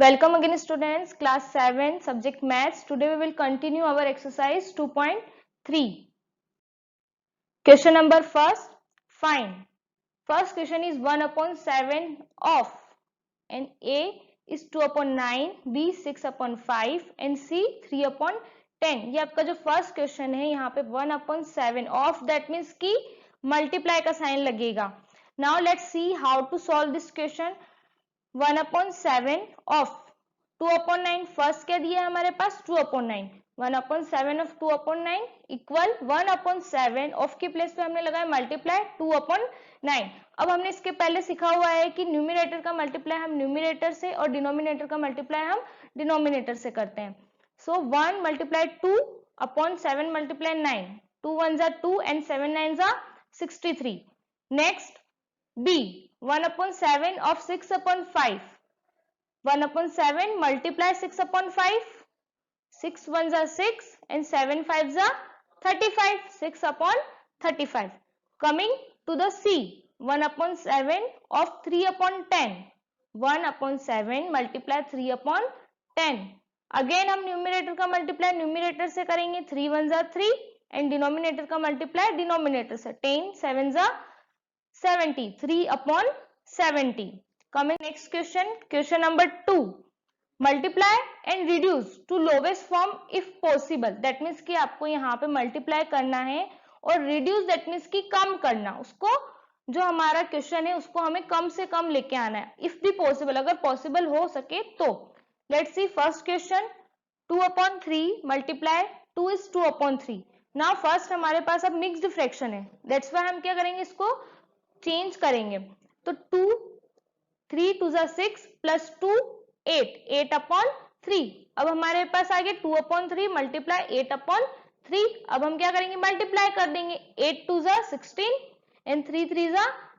Welcome again students, class 7 subject maths. Today we will continue our exercise 2.3. Question number first, find. First question is 1 upon 7 of, and A is 2 upon 9, B 6 upon 5 and C 3 upon 10. ये आपका जो first question है यहाँ पे 1 upon 7 of, that means की multiply का sign लगेगा. Now let's see how to solve this question. 1 upon 7 of 2 upon 9, first क्या दिया है हमारे पास 2 upon 9. 1 upon 7 of 2 upon 9 equal 1 upon 7 of के प्लेस पे हमने लगाया मल्टीप्लाई 2 upon 9. अब हमने इसके पहले सीखा हुआ है कि न्यूमिनेटर का मल्टीप्लाई हम न्यूमिनेटर से और डिनोमिनेटर का मल्टीप्लाई हम डिनोमिनेटर से करते हैं. सो 1 multiply 2 upon 7 multiply 9. 2 1s are 2 and 7 9s are 63. Next B 1 upon 7 of 6 upon 5. 1 upon 7 multiply 6 upon 5. 6 1s are 6 and 7 5s are 35. 6 upon 35. Coming to the C 1 upon 7 of 3 upon 10. 1 upon 7 multiply 3 upon 10. Again हम numerator का multiply numerator से करेंगे. 3 1s are 3 and denominator का multiply denominator से. 10 7s are 70. 3 upon 70. Coming next question, question number 2. Multiply and reduce to lowest form if possible. That means कि आपको यहाँ पे multiply करना है और reduce that means कि कम करना. उसको जो हमारा क्वेश्चन है उसको हमें कम से कम लेके आना है. If be possible, अगर possible हो सके तो. Let's see first question. 2 upon 3 multiply 2 is 2 upon 3. Now first हमारे पास अब mixed fraction है. That's why हम क्या करेंगे, इसको चेंज करेंगे. तो 2 3 2 6 प्लस 2 8 8 अपॉन 3. अब हमारे पास आ गया 2 अपॉन 3 मल्टीप्लाई 8 अपॉन 3. अब हम क्या करेंगे, मल्टीप्लाई कर देंगे. 8 2 16 एंड 3 3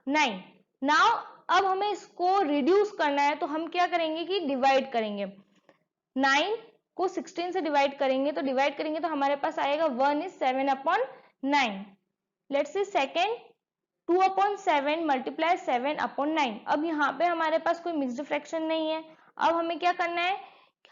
9. नाउ अब हमें इसको रिड्यूस करना है तो हम क्या करेंगे कि डिवाइड करेंगे. 9 को 16 से डिवाइड करेंगे तो हमारे पास आएगा 1 is 7 upon 9. Let's see second 2 upon 7 multiply 7 upon 9. अब यहाँ पे हमारे पास कोई मिक्स्ड फ्रैक्शन नहीं है. अब हमें क्या करना है,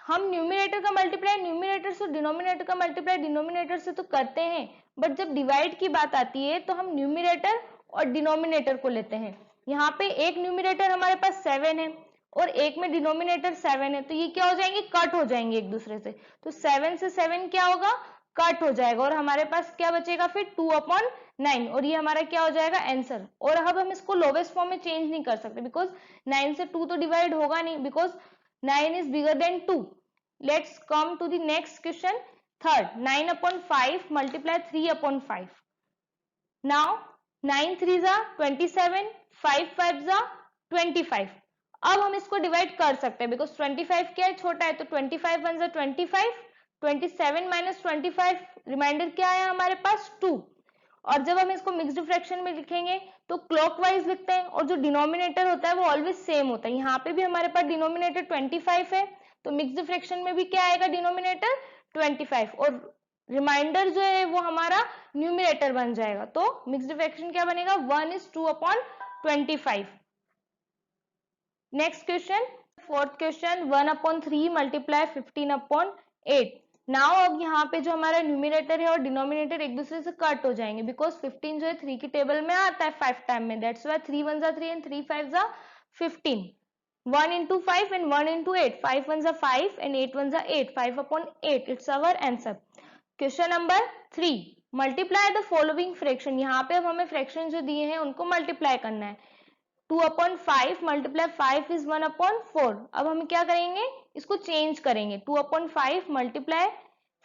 हम न्यूमिनेटर का मल्टीप्लाई न्यूमिनेटर से, डिनोमिनेटर का मल्टीप्लाई डिनोमिनेटर से तो करते हैं, बट जब डिवाइड की बात आती है तो हम न्यूमिनेटर और डिनोमिनेटर को लेते हैं. यहाँ पे एक न्यूमिनेटर हमारे पास 7 है और एक में डिनोमिनेटर 7 है, तो ये क्या हो जाएंगे, कट हो जाएंगे एक दूसरे से. तो 7 से 7 क्या होगा, कट हो जाएगा और हमारे पास क्या बचेगा फिर 2 अपॉन 9. और ये हमारा क्या हो जाएगा, आंसर. और अब हम इसको लोवेस्ट फॉर्म में चेंज नहीं कर सकते बिकॉज 9 से 2 तो डिवाइड होगा नहीं, because 9 is bigger than 2. Let's come to the next question. Third 9 upon 5 multiply 3 upon 5. Now 9 3 27, 5 5 25. अब हम इसको डिवाइड कर सकते हैं बिकॉज 25 क्या है, छोटा है. तो 25 1 25, 27 माइनस 25 रिमाइंडर क्या है हमारे पास 2. और जब हम इसको मिक्स्ड फ्रैक्शन में लिखेंगे तो क्लॉकवाइज लिखते हैं और जो डिनोमिनेटर होता है वो ऑलवेज सेम होता है. यहाँ पे भी हमारे पास डिनोमिनेटर 25 है तो मिक्स्ड फ्रैक्शन में भी क्या आएगा, डिनोमिनेटर 25 और रिमाइंडर जो है वो हमारा न्यूमिनेटर बन जाएगा. तो मिक्स्ड फ्रैक्शन क्या बनेगा, 1 is 2 upon 25. Next question, fourth question 1 upon 3 multiply 15 upon 8. Now अब यहाँ पे जो हमारा न्यूमिनेटर है और डिनोमिनेटर एक दूसरे से कट हो जाएंगे बिकॉज 15 जो है 3 की टेबल में आता है 5 टाइम में. That's why 3 1s are 3 and 3 5s are 15. 1 into 5 and 1 into 8. 5 1s are 5 and 8 1s are 8. 5 upon 8. It's our answer. Question number 3. Multiply the following fraction. यहाँ पे अब हमें फ्रैक्शन जो दिए हैं उनको मल्टीप्लाई करना है. 2 upon 5 मल्टीप्लाई 5 is 1 upon 4. अब हम क्या करेंगे, इसको चेंज करेंगे. 2 upon 5 multiply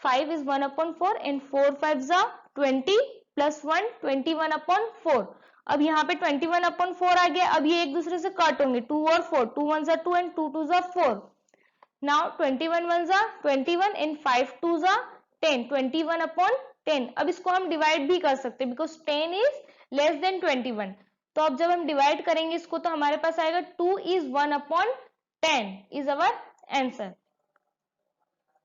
5 is 1 upon 4 and 4 5s are 20 plus 1 21 upon 4. अब यहाँ पे 21 upon 4 आ गया. अब ये एक दूसरे से कट होंगे 2 और 4. 2 1s are 2 and 2 2s are 4. Now 21 1s are 21 and 5 2s are 10. 21 upon 10. अब इसको हम डिवाइड भी कर सकते हैं बिकॉज 10 is less than 21. तो अब जब हम डिवाइड करेंगे इसको तो हमारे पास आएगा 2 is 1 upon 10 is our answer.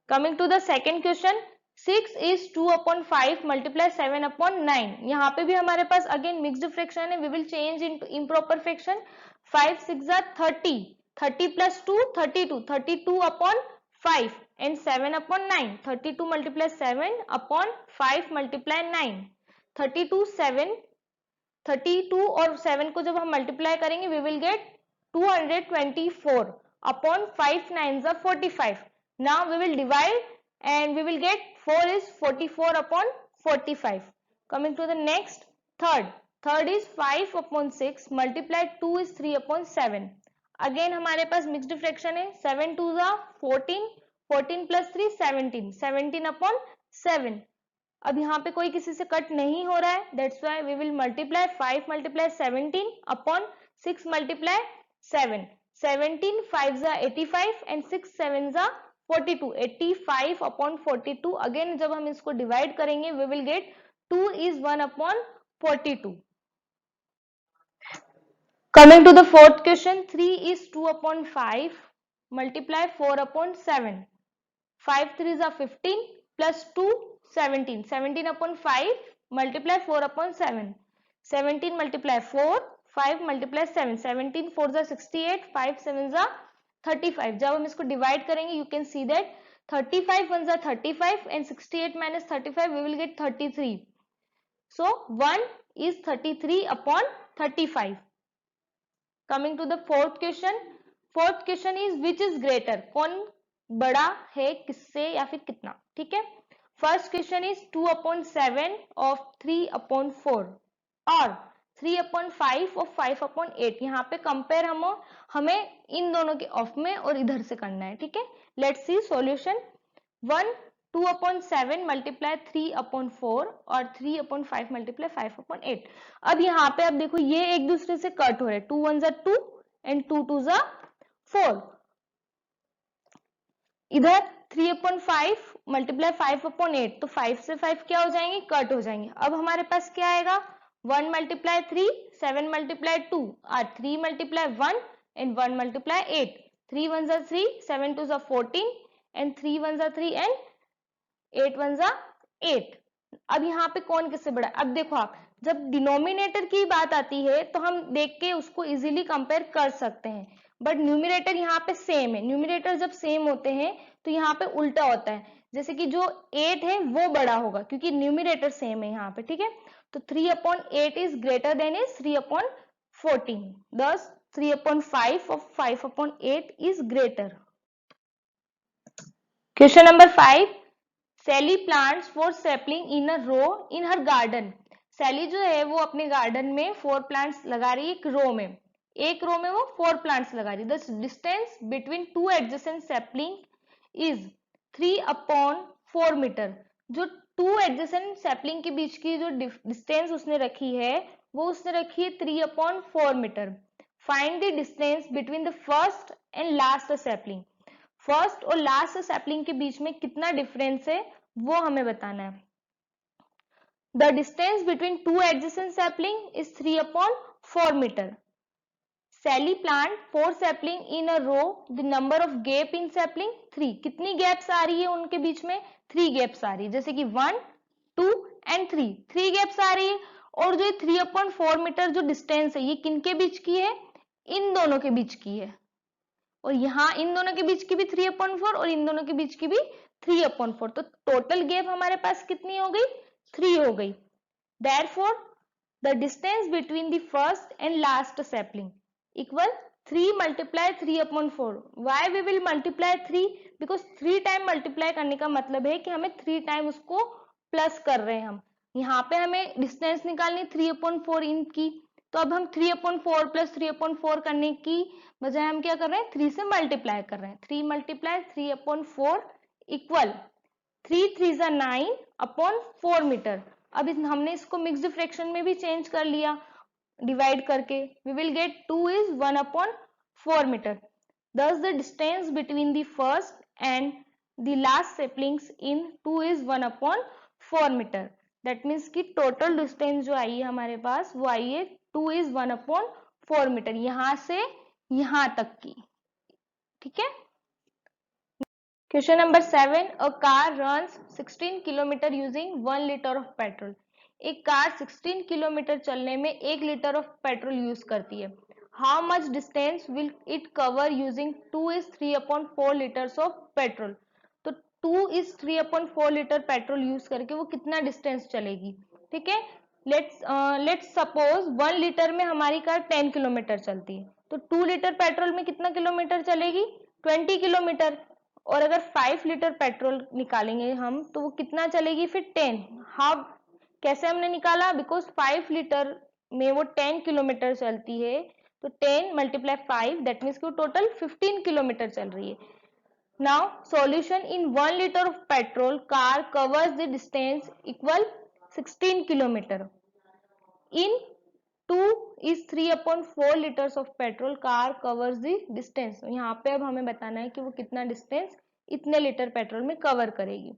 Coming to the second question, 6 is 2 upon 5 multiply 7 upon 9. यहाँ पे भी हमारे पास अगेन मिक्स्ड फ्रैक्शन है. we will change into improper fraction. 5 6 are 30. 30 plus 2, 32. 32 upon 5 and 7 upon 9. 32 multiply 7 upon 5 multiply 9. 32 7. 32 और 7 को जब हम multiply करेंगे we will get 224 upon 5 9s are 45. Now we will divide and we will get 4 is 44 upon 45. Coming to the next, third is 5 upon 6 multiply 2 is 3 upon 7. Again हमारे पास mixed fraction है, 7 2 जा 14, 14 plus 3 17, 17 upon 7. अब यहाँ पे कोई किसी से cut नहीं हो रहा है, that's why we will multiply 5 multiply 17 upon 6 multiply 7. 17 5 जा 85 एंड 6 7 जा 42. 85 अपॉन 42. अगेन जब हम इसको डिवाइड करेंगे we will get 2 is 1 upon 42. Coming to the fourth question, 3 is 2 upon 5 multiply 4 upon 7. 5 3s are 15 plus 2 17. 17 upon 5 multiply 4 upon 7. 17 multiply 4, 5 multiply 7. 17 4s are 68, 5 7s are 35. जब हम इसको divide करेंगे you can see that 35 1s are 35 and 68 minus 35 we will get 33. So 1 is 33 upon 35. Coming to the fourth question. Fourth question is which is greater? कौन बड़ा है किससे या फिर कितना? ठीक है. First question is 2 upon 7 of 3 upon 4 और 3 upon 5 of 5 upon 8. यहाँ पे कंपेयर हमें इन दोनों के ऑफ में और इधर से करना है. ठीक है. Let's see solution. 1 2 upon 7 multiply 3 upon 4 और 3 upon 5 multiply 5 upon 8. अब यहाँ पे अब देखो ये एक दूसरे से कट हो रहे हैं. 2 1s are 2 and 2 2s are 4. इधर 3 upon 5 multiply 5 upon 8 तो 5 से 5 क्या हो जाएंगे? कट हो जाएंगे. अब हमारे पास क्या आएगा? 1 multiply 3, 7 multiply 2 और 3 multiply 1 and 1 multiply 8. 3 1s are 3, 7 2s are 14 and 3 1s are 3 and 8 1s are 8. अब यहाँ पे कौन किससे बड़ा? अब देखो आप जब डिनोमिनेटर की बात आती है तो हम देख के उसको इजीली कंपेयर कर सकते हैं, बट न्यूमिनेटर यहाँ पे सेम है. न्यूमिनेटर जब सेम होते हैं तो यहाँ पे उल्टा होता है, जैसे कि जो 8 है वो बड़ा होगा क्योंकि न्यूमिनेटर सेम है यहाँ पे. ठीक है. तो 3 upon 8 is greater than is 3 upon 14. Thus 3 upon 5 of 5 upon 8 is greater. Question number 5. Sally plants 4 sapling in a row in her garden. सैली जो है वो अपने गार्डन में 4 प्लांट्स लगा रही है एक रो में. एक रो में वो 4 प्लांट्स लगा रही है. The distance between 2 adjacent sapling is 3 upon 4 metre. जो 2 एडजेसेंट सैपलिंग के बीच की जो डिस्टेंस उसने रखी है वो उसने रखी है 3 upon 4 metre. Find the distance between the first and last sapling. First और लास्ट सैपलिंग के बीच में कितना डिफरेंस है वो हमें बताना है. The distance between 2 adjacent sapling is 3 upon 4 meter. Sally plant 4 sapling in a row. The number of gap in sapling 3. कितनी गैप्स आ रही है उनके बीच में? 3 गैप्स आ रही है. जैसे कि 1 2 and 3. 3 गैप्स आ रही है. और जो 3 upon 4 मीटर जो डिस्टेंस है ये किनके बीच की है? इन दोनों के बीच की है. और यहाँ इन दोनों के बीच की भी 3 upon 4 और इन दोनों के बीच की भी 3 upon 4. तो टोटल गैप हमारे पास कितनी हो गई? 3 हो गई. Therefore, the distance between the first and last sapling equal 3 multiply 3 upon 4. Why we will multiply 3? Because 3 time multiply करने का मतलब है कि हमें 3 टाइम उसको प्लस कर रहे हैं हम. यहाँ पे हमें डिस्टेंस निकालनी 3 upon 4 इनकी, तो अब हम 3 upon 4 प्लस 3 upon 4 करने की बजाय हम क्या कर रहे हैं? 3 से मल्टीप्लाई कर रहे हैं. 3 multiply 3 upon 4 equal 3 3s are 9 upon 4 metre. अब हमने इसको मिक्स्ड फ्रैक्शन में भी चेंज कर लिया डिवाइड करके. We will get 2 is 1 upon 4 metre. Thus the distance between the first and the last saplings in 2 is 1 upon 4 metre. That means कि total distance जो आई है हमारे पास वो आई है 2 is 1 upon 4 मीटर, यहाँ से यहाँ तक की. ठीक है. Question number 7. A car runs 16 kilometre using 1 liter of petrol. एक कार 16 किलोमीटर चलने में 1 लीटर ऑफ पेट्रोल यूज करती है. how much distance will it cover using 2 is 3/4 liters of petrol. तो 2 is 3/4 लीटर पेट्रोल यूज करके वो कितना distance चलेगी. ठीक है, लेट्स सपोज 1 लीटर में हमारी कार 10 किलोमीटर चलती है, तो 2 लीटर पेट्रोल में कितना किलोमीटर चलेगी, 20 किलोमीटर. और अगर 5 लीटर पेट्रोल निकालेंगे हम तो वो कितना चलेगी फिर 10. हाफ कैसे हमने निकाला, बिकॉज 5 लीटर में वो 10 किलोमीटर चलती है, तो 10 मल्टीप्लाई 5 दैट मीन्स कि वो टोटल 15 किलोमीटर चल रही है. Now solution in 1 litre of petrol car covers the distance equal 16 kilometre. In 2 is 3/4 liters of petrol car covers the distance. यहाँ पे अब हमें बताना है कि वो कितना डिस्टेंस इतने लीटर पेट्रोल में कवर करेगी.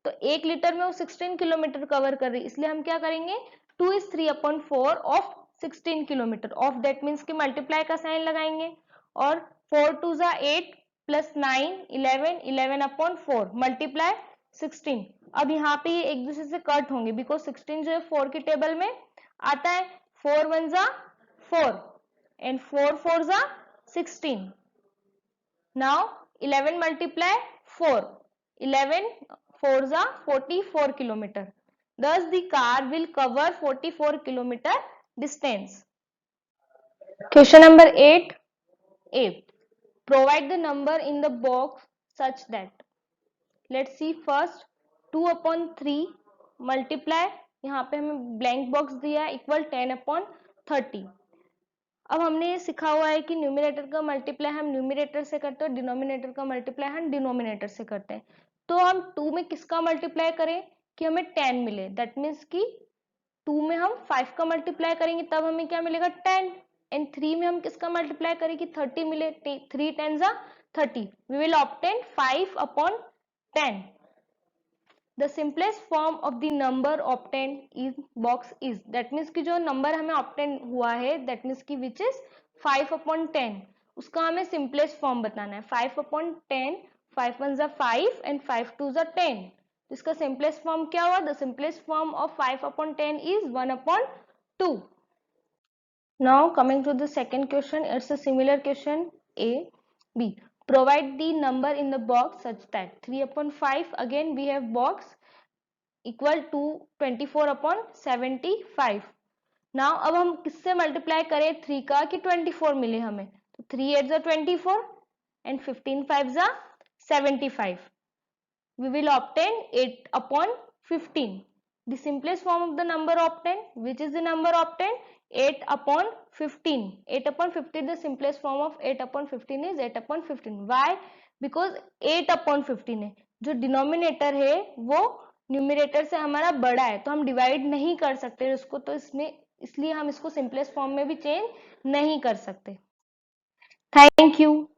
तो 1 लीटर में वो 16 किलोमीटर कवर कर रही है, इसलिए हम क्या करेंगे, 2 is 3/4 of 16 kilometre. Of that means कि मल्टीप्लाई का साइन लगाएंगे, और 4 2 जा 8 प्लस 9 11 11/4 मल्टीप्लाई 16. अब यहाँ पे ये एक दूसरे से कट होंगे, बिकॉज 16 जो है 4 की टेबल में आता है. 4 1 जा 4 and 4 4 जा 16. Now 11 multiply 4, 11 4 जा 44 kilometer. Thus the car will cover 44 kilometer distance. Question number 8a. Provide the number in the box such that. Let's see first 2/3 multiply, यहाँ पे हमें ब्लैंक बॉक्स दिया है, इक्वल 10/30. अब हमने ये सीखा हुआ है कि न्यूमिनेटर का मल्टीप्लाई हम न्यूमिनेटर से करते हैं, डिनोमिनेटर का मल्टीप्लाई हम डिनोमिनेटर से करते हैं. तो हम 2 में किसका मल्टीप्लाई करें कि हमें 10 मिले, दैट मीन्स कि 2 में हम 5 का मल्टीप्लाई करेंगे तब हमें क्या मिलेगा 10. एंड 3 में हम किसका मल्टीप्लाई करें कि 30 मिले, 3 10 जा 30. We will obtain 5/10. The simplest form of the number obtained in box is, that means कि जो नंबर हमें obtain हुआ है, that means कि which is 5/10, उसका हमें simplest form बताना है. 5/10, 5 1 जा 5 and 5 2 जा 10. इसका simplest form क्या हुआ, the simplest form of 5/10 is 1/2. Now coming to the second question, it's a similar question. A, B. Provide the number in the box such that 3/5, again we have box, equal to 24/75. Now अब हम किससे multiply करें 3 का कि 24 मिले हमें, तो 3 8 जा 24 and 15 5 जा 75. We will obtain 8/15. The simplest form of the number obtained, which is the number obtained, 8/15. 8/15, the simplest form of 8/15 is 8/15. Why? Because 8/15 है, जो डिनोमिनेटर है वो न्यूमिनेटर से हमारा बड़ा है, तो हम डिवाइड नहीं कर सकते उसको, तो इसलिए हम इसको सिंपलेस्ट फॉर्म में भी चेंज नहीं कर सकते. Thank you.